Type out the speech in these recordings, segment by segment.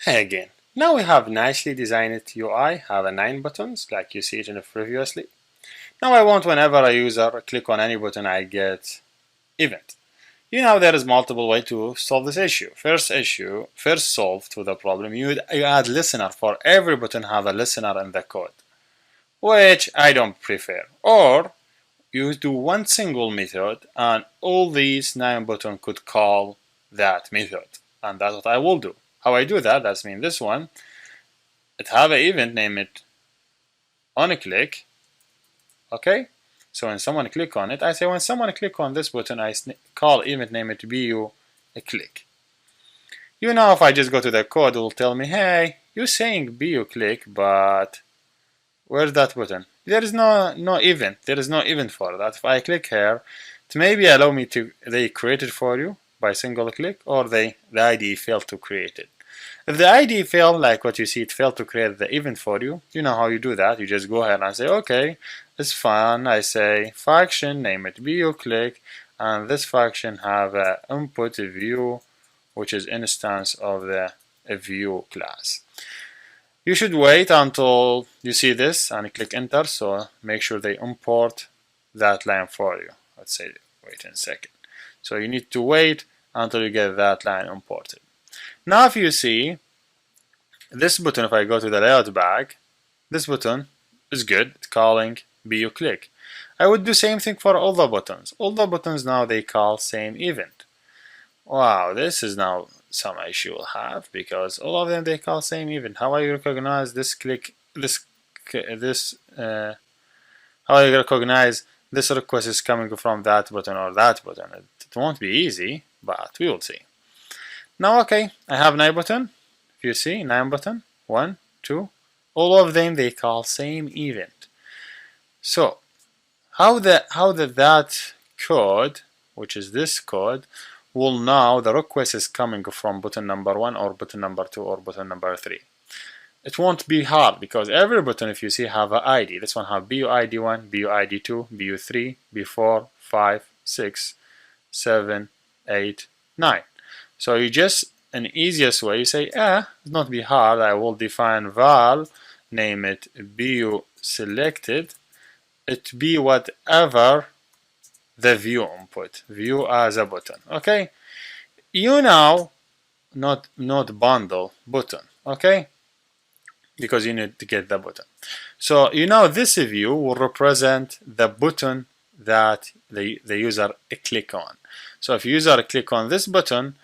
Hey again. Now we have nicely designed UI, have a 9 buttons like you see it in the previously. Now I want whenever a user click on any button I get event. You know there is multiple way to solve this issue. First solve to the problem, you add listener for every button have a listener in the code, which I don't prefer. Or you do one single method and all these 9 buttons could call that method. And that's what I will do. How I do that, that's mean this one, it have an event, name it on a click, okay? So when someone click on it, I say when someone click on this button, I call event, name it bu a click. You know, if I just go to the code, it will tell me, hey, you're saying bu click, but where's that button? There is no event. There is no event for that. If I click here, it maybe allow me to, they create it for you by single click, or the IDE failed to create it. If the IDE failed, like what you see, it failed to create the event for you, you know how you do that. You just go ahead and say, okay, it's fine. I say function, name it bu click, and this function have a input view, which is instance of the view class. You should wait until you see this and click enter, so make sure they import that line for you. Let's say wait a second. So you need to wait until you get that line imported. Now if you see this button, if I go to the layout bag, this button is good, it's calling bu click. I would do same thing for all the buttons. All the buttons now they call same event. Wow, this is now some issue will have because all of them they call same event. How I recognize this click, how I recognize this request is coming from that button or that button? It won't be easy, but we will see. Now, okay, I have 9 button. If you see 9 button, 1, 2, all of them they call same event. So, how that code, which is this code, will know the request is coming from button number 1 or button number 2 or button number 3. It won't be hard because every button, if you see, have an ID. This one have BUID1, BUID2, BU3, B4, 5, 6, 7, 8, 9. So you just, an easiest way, you say, it's not be hard, I will define val, name it bu selected, it be whatever the view input, view as a button, okay? You now, not bundle, button, okay? Because you need to get the button. So you know this view will represent the button that the user click on. So if user click on this button,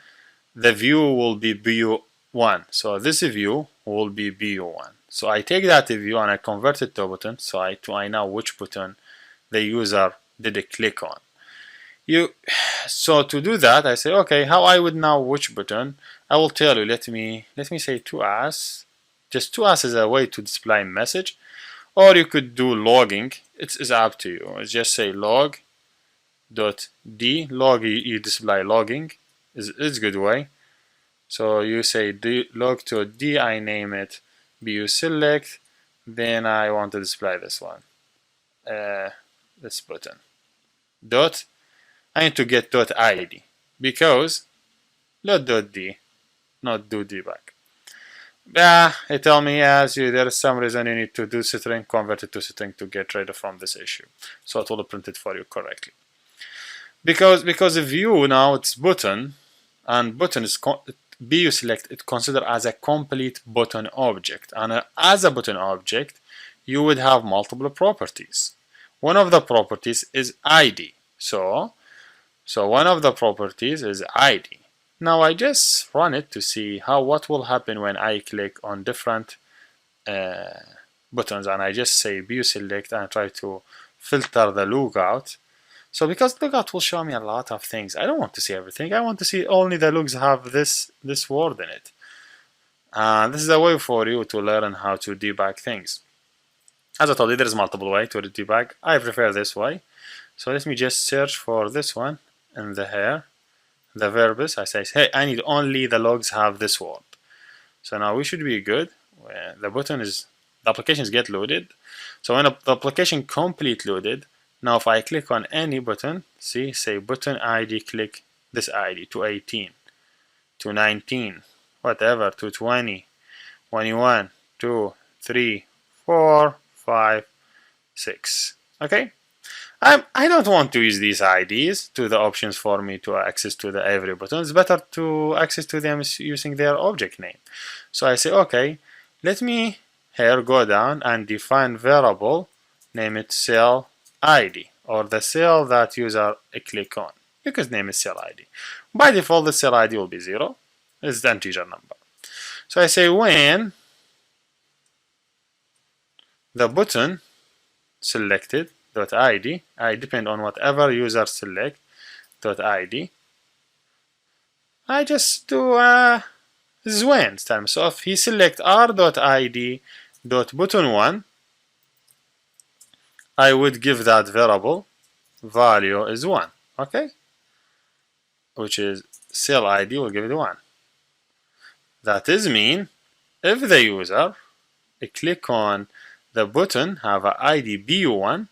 the view will be bu1. So this view will be bu1. So I take that view and I convert it to a button. So I know which button the user did click on. So to do that, I say, okay, how I would know which button? I will tell you. Let me say 2as. Just 2as is a way to display message, or you could do logging. It's up to you. It's just say log dot d. Log you display logging is a good way. So you say log to d. I name it bu select. Then I want to display this one. This button. Dot. I need to get dot id because not dot d, not do debug. It tell me there is some reason you need to do string, convert it to string to get rid from this issue. So it will print it for you correctly. Because the view now it's button, and button is bu select it considered as a complete button object, and as a button object you would have multiple properties. One of the properties is ID. So one of the properties is ID. Now I just run it to see what will happen when I click on different buttons, and I just say bu select and try to filter the logout. So because logout will show me a lot of things, I don't want to see everything. I want to see only the logs have this word in it. This is a way for you to learn how to debug things. As I told you, there is multiple ways to debug. I prefer this way. So let me just search for this one in the here. The verbs, I say, hey, I need only the logs have this word. So now we should be good. The button is, the applications get loaded. So when the application complete loaded, now if I click on any button, see, say button ID, click this ID, to 18, to 19, whatever, to 20, 21, 2, 3, 4, 5, 6. Okay? I don't want to use these IDs to the options for me to access to the every button. It's better to access to them using their object name. So I say, okay, let me here go down and define variable, name it cell ID, or the cell that user click on. You could name it cell ID. By default, the cell ID will be 0. It's the integer number. So I say when the button selected .id, I depend on whatever user select .id. I just do this is when time. So if he select r.id .button1, I would give that variable value is 1. Okay, which is cell ID will give it 1. That is mean if the user click on the button have a ID bu1,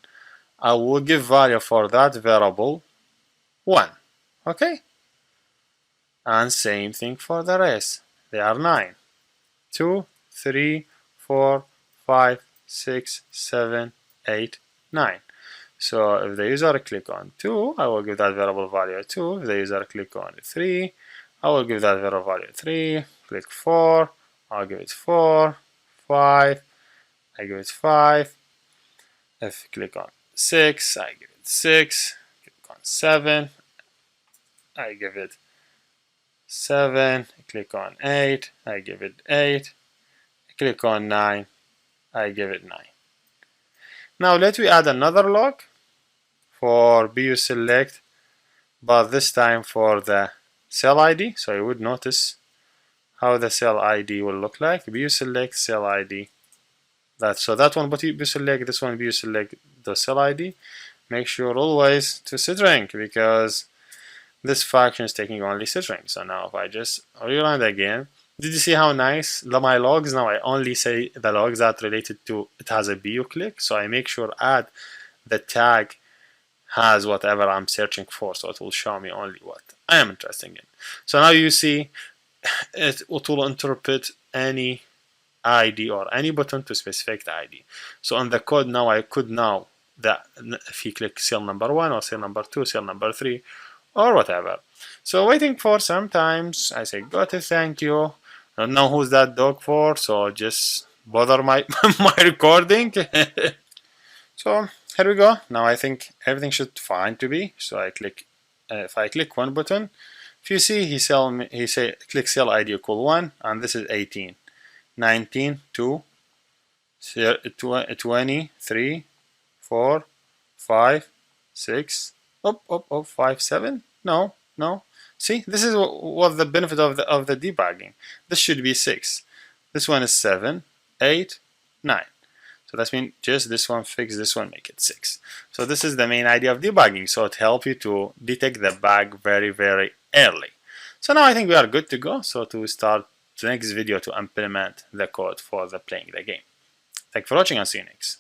I will give value for that variable 1. Okay, and same thing for the rest. They are 9. 2, 3, 4, 5, 6, 7, 8, 9. So if the user click on 2, I will give that variable value 2. If the user click on 3, I will give that variable value 3. Click 4, I'll give it 4. 5, I give it 5. If you click on 6, I give it 6. Click on 7, I give it 7. Click on 8, I give it 8. Click on 9, I give it 9. Now let me add another log for bu select, but this time for the cell ID. So you would notice how the cell ID will look like. Bu select cell ID. So that one bu select, this one bu select the cell ID. Make sure always to string, because this function is taking only string. So now if I just rewind again, did you see how nice my logs? Now I only say the logs that related to it has a bu click. So I make sure add the tag has whatever I'm searching for, so it will show me only what I am interested in. So now you see it will interpret any ID or any button to specific the ID. So on the code now I could know that if you click cell number 1 or cell number 2, cell number 3 or whatever. So waiting for sometimes I say go to thank you. I don't know who's that dog for, so just bother my my recording. So here we go. Now I think everything should fine to be. So I click if I click one button, if you see he say click cell ID equal 1, and this is 18, 19, 2, 20, 3, 4, 5, 6, 5, 7. No. See, this is what the benefit of the debugging. This should be 6. This one is 7, 8, 9. So that means just this one fix this one, make it 6. So this is the main idea of debugging. So it helps you to detect the bug very, very early. So now I think we are good to go. So to start the next video to implement the code for playing the game. Thank you for watching, and see you next.